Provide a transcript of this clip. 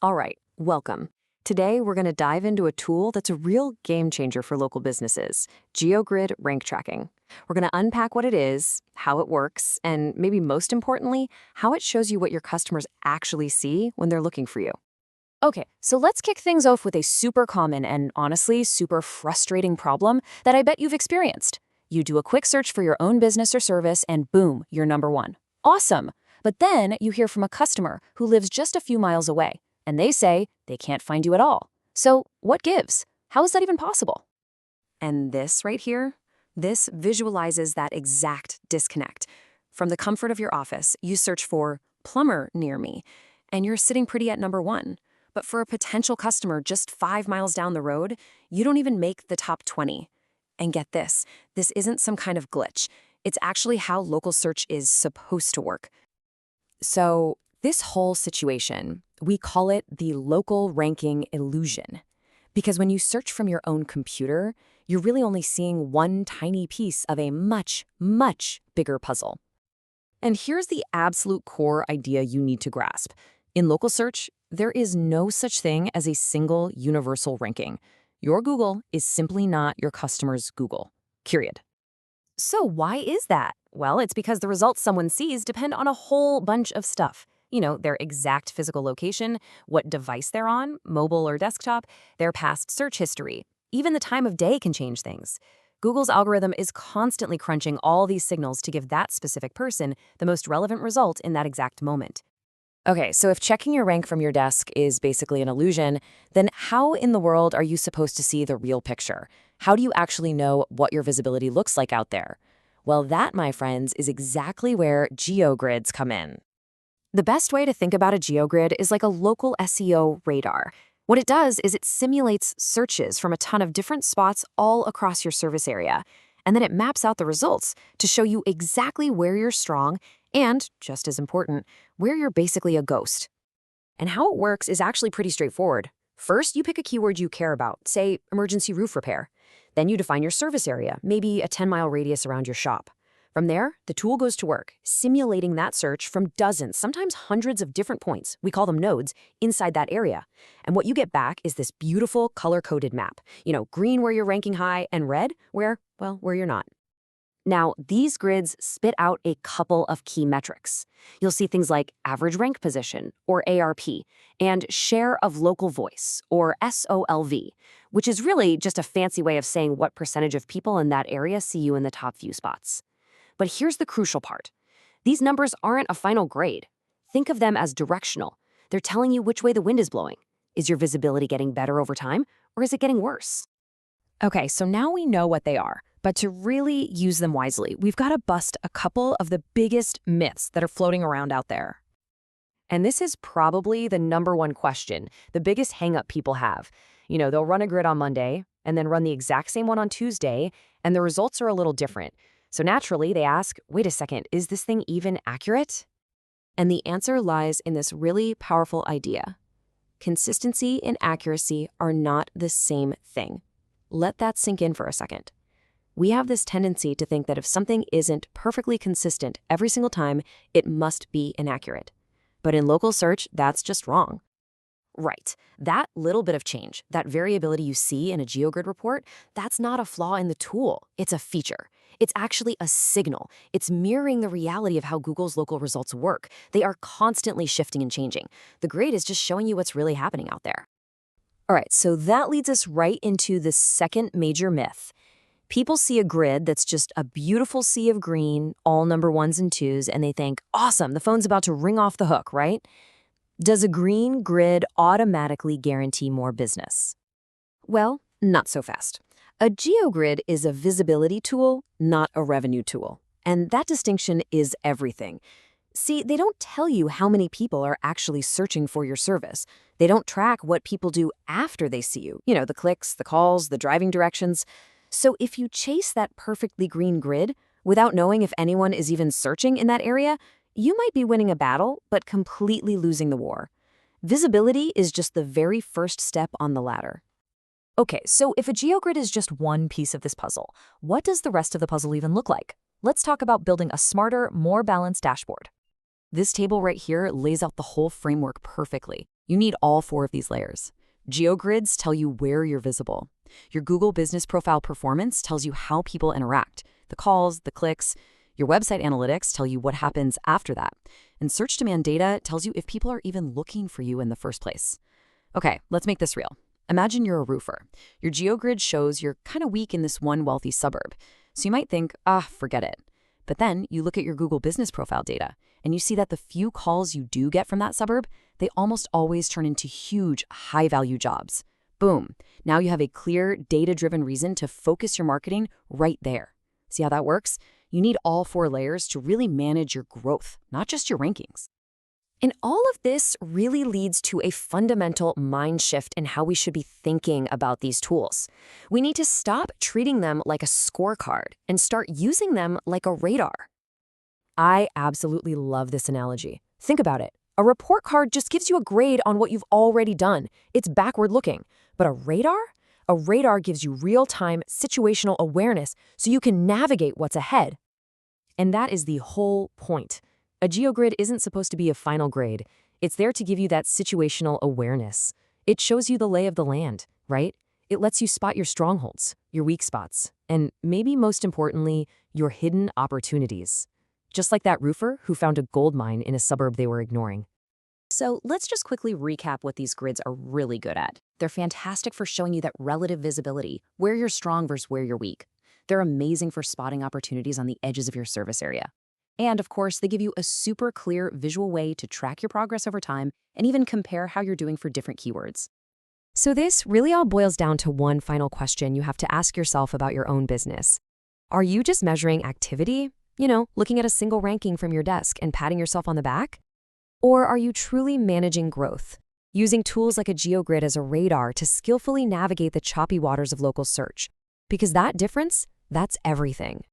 All right, welcome. Today, we're going to dive into a tool that's a real game changer for local businesses, Geo-Grid rank tracking. We're going to unpack what it is, how it works, and maybe most importantly, how it shows you what your customers actually see when they're looking for you. Okay, so let's kick things off with a super common and honestly super frustrating problem that I bet you've experienced. You do a quick search for your own business or service and boom, you're number one. Awesome! But then you hear from a customer who lives just a few miles away, and they say they can't find you at all. So what gives? How is that even possible? And this right here, this visualizes that exact disconnect. From the comfort of your office, you search for plumber near me, and you're sitting pretty at number one. But for a potential customer just 5 miles down the road, you don't even make the top 20. And get this isn't some kind of glitch. It's actually how local search is supposed to work. So this whole situation, we call it the local ranking illusion. Because when you search from your own computer, you're really only seeing one tiny piece of a much, much bigger puzzle. And here's the absolute core idea you need to grasp. In local search, there is no such thing as a single universal ranking. Your Google is simply not your customer's Google, period. So why is that? Well, it's because the results someone sees depend on a whole bunch of stuff. Their exact physical location, what device they're on, mobile or desktop, their past search history. Even the time of day can change things. Google's algorithm is constantly crunching all these signals to give that specific person the most relevant result in that exact moment. Okay, so if checking your rank from your desk is basically an illusion, then how in the world are you supposed to see the real picture? How do you actually know what your visibility looks like out there? Well, that, my friends, is exactly where Geo-Grids come in. The best way to think about a Geo-Grid is like a local SEO radar. What it does is it simulates searches from a ton of different spots all across your service area, and then it maps out the results to show you exactly where you're strong and, just as important, where you're basically a ghost. And how it works is actually pretty straightforward. First, you pick a keyword you care about, say emergency roof repair. Then you define your service area, maybe a 10-mile radius around your shop. From there, the tool goes to work, simulating that search from dozens, sometimes hundreds of different points, we call them nodes, inside that area. And what you get back is this beautiful color-coded map. Green where you're ranking high and red where you're not. Now, these grids spit out a couple of key metrics. You'll see things like average rank position, or ARP, and share of local voice, or SOLV, which is really just a fancy way of saying what percentage of people in that area see you in the top few spots. But here's the crucial part. These numbers aren't a final grade. Think of them as directional. They're telling you which way the wind is blowing. Is your visibility getting better over time, or is it getting worse? Okay, so now we know what they are. But to really use them wisely, we've got to bust a couple of the biggest myths that are floating around out there. And this is probably the number one question, the biggest hang-up people have. They'll run a grid on Monday and then run the exact same one on Tuesday, and the results are a little different. So naturally, they ask, wait a second, is this thing even accurate? And the answer lies in this really powerful idea. Consistency and accuracy are not the same thing. Let that sink in for a second. We have this tendency to think that if something isn't perfectly consistent every single time, it must be inaccurate. But in local search, that's just wrong. Right. That little bit of change, that variability you see in a Geo-Grid report, that's not a flaw in the tool. It's a feature. It's actually a signal. It's mirroring the reality of how Google's local results work. They are constantly shifting and changing. The grid is just showing you what's really happening out there. All right, so that leads us right into the second major myth. People see a grid that's just a beautiful sea of green, all number ones and twos, and they think, awesome, the phone's about to ring off the hook, right? Does a green grid automatically guarantee more business? Well, not so fast. A Geo-Grid is a visibility tool, not a revenue tool. And that distinction is everything. See, they don't tell you how many people are actually searching for your service. They don't track what people do after they see you. The clicks, the calls, the driving directions. So if you chase that perfectly green grid without knowing if anyone is even searching in that area, you might be winning a battle, but completely losing the war. Visibility is just the very first step on the ladder. Okay, so if a Geo-Grid is just one piece of this puzzle, what does the rest of the puzzle even look like? Let's talk about building a smarter, more balanced dashboard. This table right here lays out the whole framework perfectly. You need all 4 of these layers. Geo-grids tell you where you're visible. Your Google Business Profile performance tells you how people interact, the calls, the clicks. Your website analytics tell you what happens after that. And search demand data tells you if people are even looking for you in the first place. Okay, let's make this real. Imagine you're a roofer. Your Geo-grid shows you're kind of weak in this one wealthy suburb. So you might think, forget it. But then you look at your Google Business Profile data, and you see that the few calls you do get from that suburb, they almost always turn into huge, high-value jobs. Boom. Now you have a clear, data-driven reason to focus your marketing right there. See how that works? You need all 4 layers to really manage your growth, not just your rankings. And all of this really leads to a fundamental mind shift in how we should be thinking about these tools. We need to stop treating them like a scorecard and start using them like a radar. I absolutely love this analogy. Think about it. A report card just gives you a grade on what you've already done. It's backward looking. But a radar? A radar gives you real-time situational awareness so you can navigate what's ahead. And that is the whole point. A Geo-grid isn't supposed to be a final grade. It's there to give you that situational awareness. It shows you the lay of the land, right? It lets you spot your strongholds, your weak spots, and maybe most importantly, your hidden opportunities. Just like that roofer who found a gold mine in a suburb they were ignoring. So let's just quickly recap what these grids are really good at. They're fantastic for showing you that relative visibility, where you're strong versus where you're weak. They're amazing for spotting opportunities on the edges of your service area. And of course, they give you a super clear visual way to track your progress over time and even compare how you're doing for different keywords. So this really all boils down to one final question you have to ask yourself about your own business. Are you just measuring activity? Looking at a single ranking from your desk and patting yourself on the back? Or are you truly managing growth, using tools like a Geo-grid as a radar to skillfully navigate the choppy waters of local search? Because that difference, that's everything.